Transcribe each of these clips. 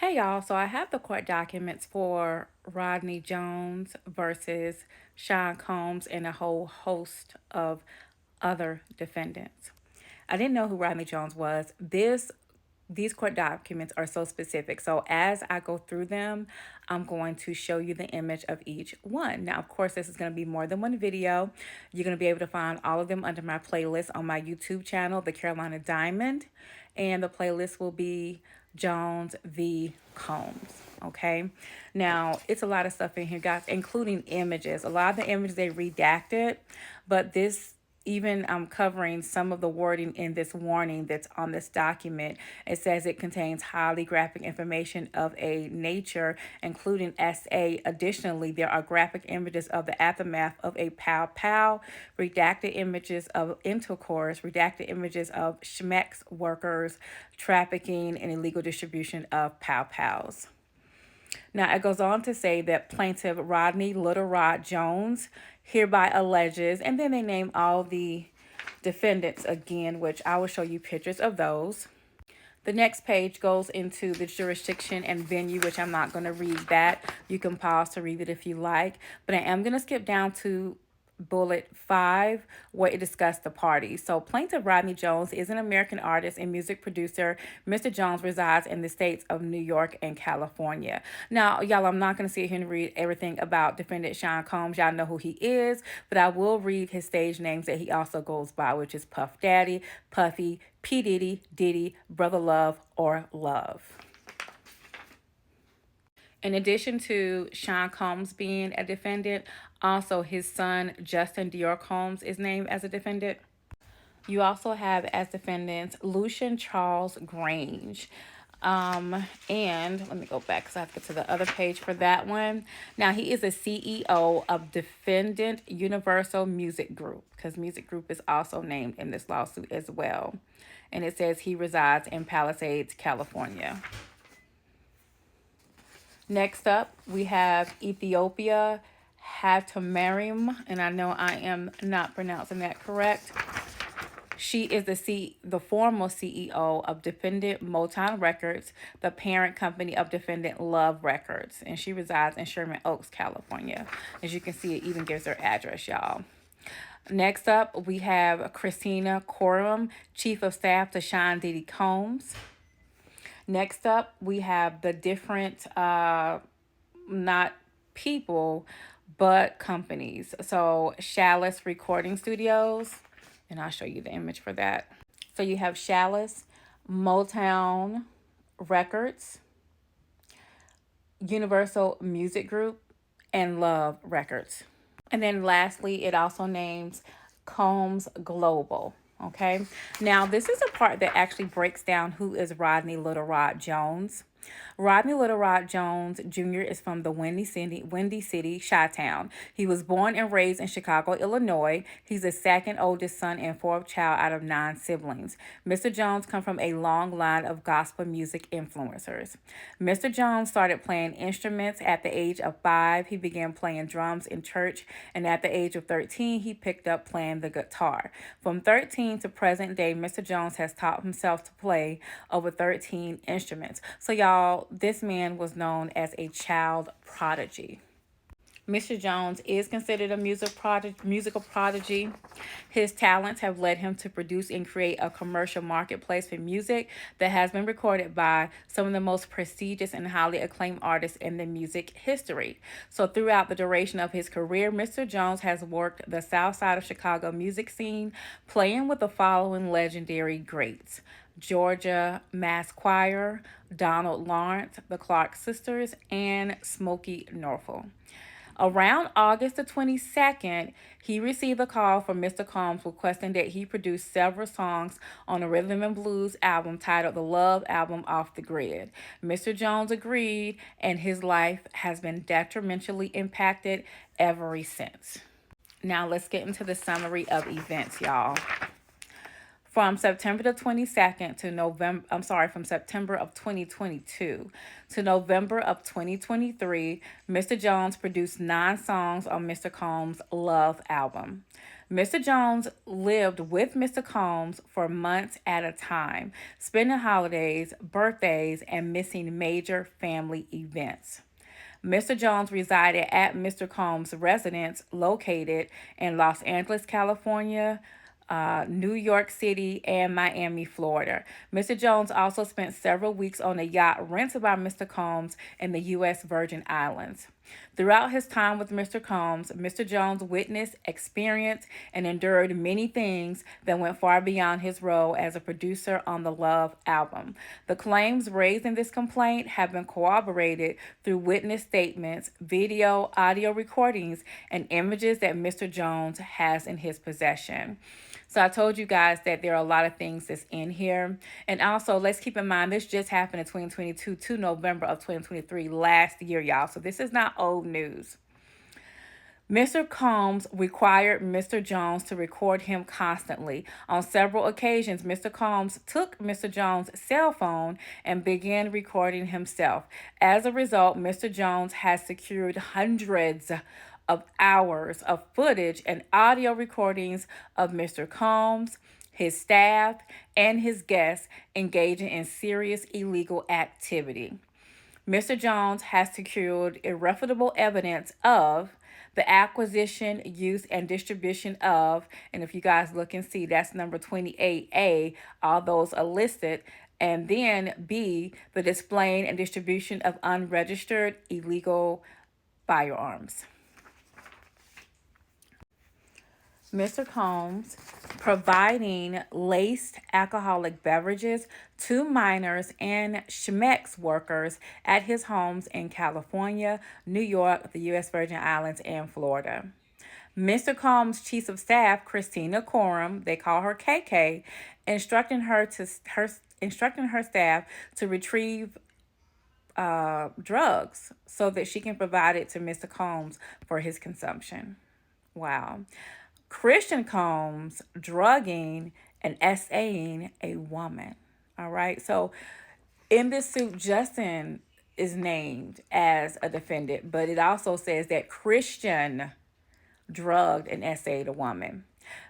Hey y'all, so I have the court documents for Rodney Jones versus Sean Combs and a whole host of other defendants. I didn't know who Rodney Jones was. These court documents are so specific. So as I go through them, I'm going to show you the image of each one. Now, of course, this is going to be more than one video. You're going to be able to find all of them under my playlist on my YouTube channel, The Carolina Diamond. And the playlist will be Jones v. Combs. Okay. Now, it's a lot of stuff in here, guys, including images. A lot of the images they redacted, but this even covering some of the wording in this warning that's on this document. It says it contains highly graphic information of a nature, including SA. Additionally, there are graphic images of the aftermath of a pow pow, redacted images of intercourse, redacted images of schmex workers, trafficking, and illegal distribution of pow pows. Now, it goes on to say that plaintiff Rodney Little Rod Jones hereby alleges, and then they name all the defendants again, which I will show you pictures of those. The next page goes into the jurisdiction and venue, which I'm not going to read that. You can pause to read it if you like, but I am going to skip down to bullet 5 where it discussed the parties. So plaintiff Rodney Jones is an American artist and music producer. Mr. Jones resides in the states of New York and California. Now, y'all, I'm not going to sit here and read everything about defendant Sean Combs. Y'all know who he is, but I will read his stage names that he also goes by, which is Puff Daddy, Puffy, P. Diddy, Diddy, Brother Love, or Love. In addition to Sean Combs being a defendant, also his son Justin Dior Combs is named as a defendant. You also have as defendants Lucian Charles Grange. And let me go back because I have to get to the other page for that one. Now, he is a CEO of Defendant Universal Music Group, because Music Group is also named in this lawsuit as well. And it says he resides in Palisades, California. Next up, we have Ethiopia Hatamarim, and I know I am not pronouncing that correct. She is the former CEO of Defendant Motown Records, the parent company of Defendant Love Records, and she resides in Sherman Oaks, California. As you can see, it even gives her address, y'all. Next up, we have Christina Coram, Chief of Staff to Sean Diddy Combs. Next up, we have the different, not people, but companies. So Chalice Recording Studios, and I'll show you the image for that. So you have Chalice, Motown Records, Universal Music Group, and Love Records. And then lastly, it also names Combs Global. Okay. Now, this is a part that actually breaks down who is Rodney Little Rod Jones. Rodney Little Rod Jones Jr. is from the Windy City, Chi-Town. He was born and raised in Chicago, Illinois. He's the second oldest son and fourth child out of 9 siblings. Mr. Jones comes from a long line of gospel music influencers. Mr. Jones started playing instruments at the age of 5. He began playing drums in church, and at the age of 13, he picked up playing the guitar. From 13 to present day, Mr. Jones has taught himself to play over 13 instruments. So y'all, this man was known as a child prodigy. Mr. Jones is considered a musical prodigy. His talents have led him to produce and create a commercial marketplace for music that has been recorded by some of the most prestigious and highly acclaimed artists in the music history. So throughout the duration of his career, Mr. Jones has worked the South Side of Chicago music scene, playing with the following legendary greats: Georgia Mass Choir, Donald Lawrence, the Clark Sisters, and Smokey Norfolk. Around August the 22nd, he received a call from Mr. Combs requesting that he produce several songs on a rhythm and blues album titled The Love Album Off the Grid. Mr. Jones agreed, and his life has been detrimentally impacted ever since. Now let's get into the summary of events, y'all. From September the 22nd to November, I'm sorry, from September of 2022 to November of 2023, Mr. Jones produced 9 songs on Mr. Combs' Love album. Mr. Jones lived with Mr. Combs for months at a time, spending holidays, birthdays, and missing major family events. Mr. Jones resided at Mr. Combs' residence located in Los Angeles, California, New York City, and Miami, Florida. Mr. Jones also spent several weeks on a yacht rented by Mr. Combs in the U.S. Virgin Islands. Throughout his time with Mr. Combs, Mr. Jones witnessed, experienced, and endured many things that went far beyond his role as a producer on the Love album. The claims raised in this complaint have been corroborated through witness statements, video, audio recordings, and images that Mr. Jones has in his possession. So I told you guys that there are a lot of things that's in here. And also, let's keep in mind, this just happened in 2022 to November of 2023 last year, y'all. So this is not old news. Mr. Combs required Mr. Jones to record him constantly. On several occasions, Mr. Combs took Mr. Jones' cell phone and began recording himself. As a result, Mr. Jones has secured hundreds of hours of footage and audio recordings of Mr. Combs, his staff, and his guests engaging in serious illegal activity. Mr. Jones has secured irrefutable evidence of the acquisition, use, and distribution of, and if you guys look and see, that's number 28A, all those are listed. And then B, the displaying and distribution of unregistered illegal firearms. Mr. Combs providing laced alcoholic beverages to minors and Schmex workers at his homes in California, New York, the U.S. Virgin Islands, and Florida. Mr. Combs' chief of staff, Christina Coram, they call her KK, instructing her staff to retrieve drugs so that she can provide it to Mr. Combs for his consumption. Wow. Christian Combs drugging and SAing a woman. All right. So in this suit, Justin is named as a defendant, but it also says that Christian drugged and SA'd a woman.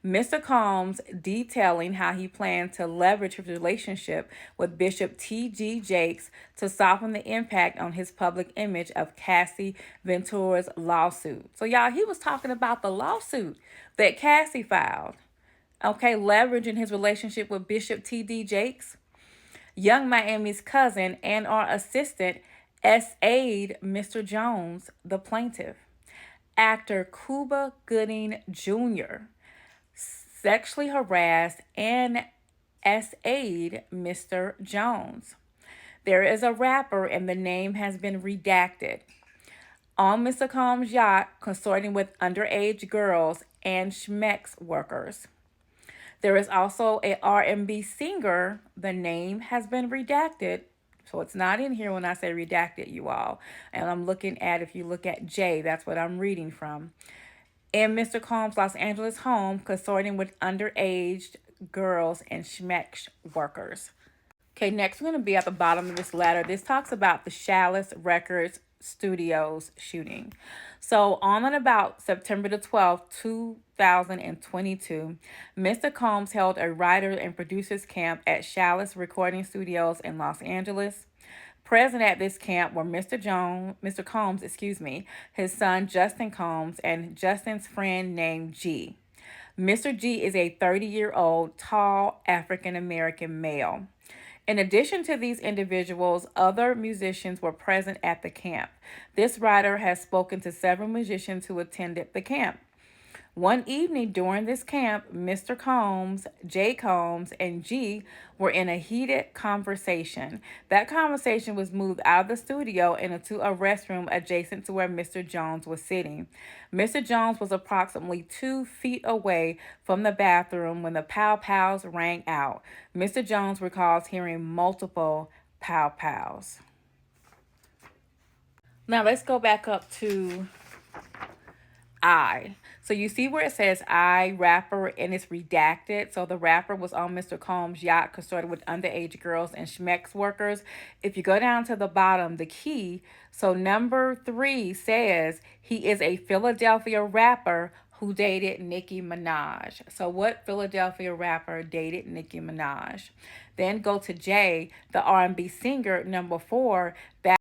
Mr. Combs detailing how he planned to leverage his relationship with Bishop T.G. Jakes to soften the impact on his public image of Cassie Ventura's lawsuit. So, y'all, he was talking about the lawsuit that Cassie filed. Okay, leveraging his relationship with Bishop T.D. Jakes. Young Miami's cousin and our assistant SA'd Mr. Jones, the plaintiff. Actor Cuba Gooding Jr. sexually harassed and SA'd Mr. Jones. There is a rapper and the name has been redacted. On Mr. Combs' yacht, consorting with underage girls and Schmex workers. There is also a R&B singer. The name has been redacted. So it's not in here when I say redacted, you all. And I'm looking at, if you look at J, that's what I'm reading from. In Mr. Combs' Los Angeles home, consorting with underage girls and Schmex workers. Okay, next we're going to be at the bottom of this letter. This talks about the Chalice Records Studios shooting. So on and about September the 12th, 2022, Mr. Combs held a writer and producers camp at Chalice Recording Studios in Los Angeles. Present at this camp were Mr. Combs, his son Justin Combs, and Justin's friend named G. Mr. G is a 30-year-old, tall African-American male. In addition to these individuals, other musicians were present at the camp. This writer has spoken to several musicians who attended the camp. One evening during this camp, Mr. Combs, J. Combs, and G were in a heated conversation. That conversation was moved out of the studio and into a restroom adjacent to where Mr. Jones was sitting. Mr. Jones was approximately 2 feet away from the bathroom when the pow-pows rang out. Mr. Jones recalls hearing multiple pow-pows. Now let's go back up to I. So you see where it says I rapper and it's redacted. So the rapper was on Mr. Combs' yacht consorted with underage girls and schmex workers. If you go down to the bottom, the key, so number 3 says he is a Philadelphia rapper who dated Nicki Minaj. So what Philadelphia rapper dated Nicki Minaj? Then go to J, the R&B singer, number 4.